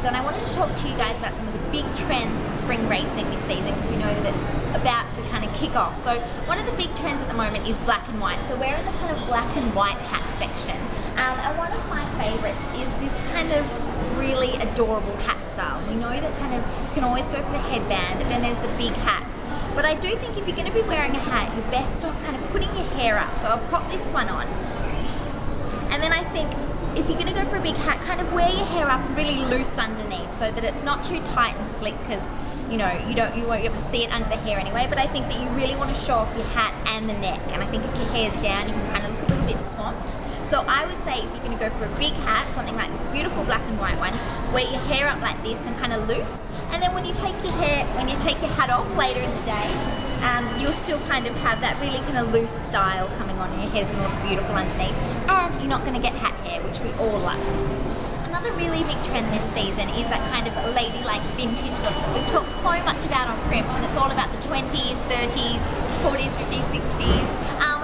And I wanted to talk to you guys about some of the big trends with spring racing this season, because we know that it's about to kind of kick off. So one of the big trends at the moment is black and white. So we're in the kind of black and white hat section. And one of my favorites is this kind of really adorable hat style. We know that kind of you can always go for the headband, but then there's the big hats. But I do think if you're going to be wearing a hat, you're best off kind of putting your hair up. So I'll prop this one on. And then I think if you're going to go for a big hat, kind of wear your hair up really loose underneath so that it's not too tight and slick, because you won't be able to see it under the hair anyway. But I think that you really want to show off your hat and the neck, and I think if your hair's down you can kind of look a little bit swamped. So I would say if you're going to go for a big hat, something like this beautiful black and white one, wear your hair up like this and kind of loose, and then when you take your hat off later in the day, you'll still kind of have that really kind of loose style coming on, and your hair's going to look beautiful underneath, and you're not going to get hat hair, which we all love. Another really big trend this season is that kind of ladylike vintage look that we've talked so much about on Primped, and it's all about the 20s, 30s, 40s, 50s, 60s.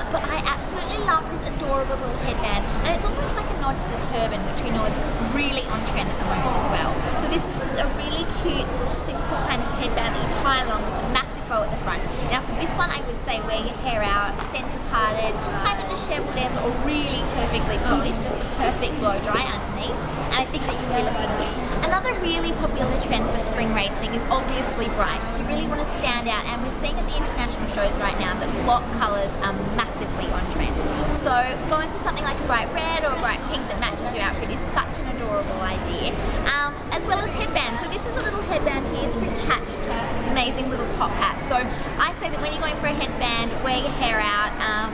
But I absolutely love this adorable little headband, and it's almost like a nod to the turban, which we know is really on trend at the moment as well. So this is just a really cute, simple kind of headband that you tie along with a massive bow at the front. Now for this one I would say wear your hair out, centre parted, kind of disheveled ends, or really perfectly polished, just the perfect blow dry underneath, and I think that you'll be looking good. Another really popular trend for spring racing is obviously brights. You really want to stand out, and we're seeing at the international shows right now that block colours are massively on trend. So going for something like a bright red or a bright pink that matches your outfit is such an adorable idea, as well as headbands. So this is a little headband here that's attached to this amazing little top hat. So I say that when you're going for a headband, wear your hair out,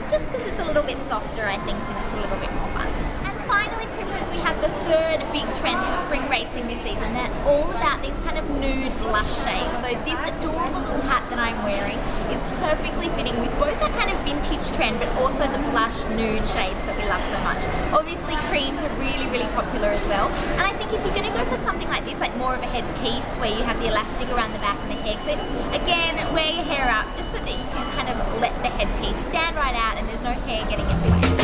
just because it's a little bit softer, I think, and it's a little bit more fun. And finally, Primpers, we have the third big trend of spring racing this season. That's all about these kind of nude blush shades. So this adorable little hat that I'm wearing is perfectly fitting with both that kind of vintage trend, but also the blush nude shades that we love so much. Obviously creams are really, really popular as well. And I think if you're going to go for something like this, like more of a headpiece where you have the elastic around the back and the hair clip, again, wear your hair up just so that you can kind of let the headpiece stand right out and there's no hair getting in the way.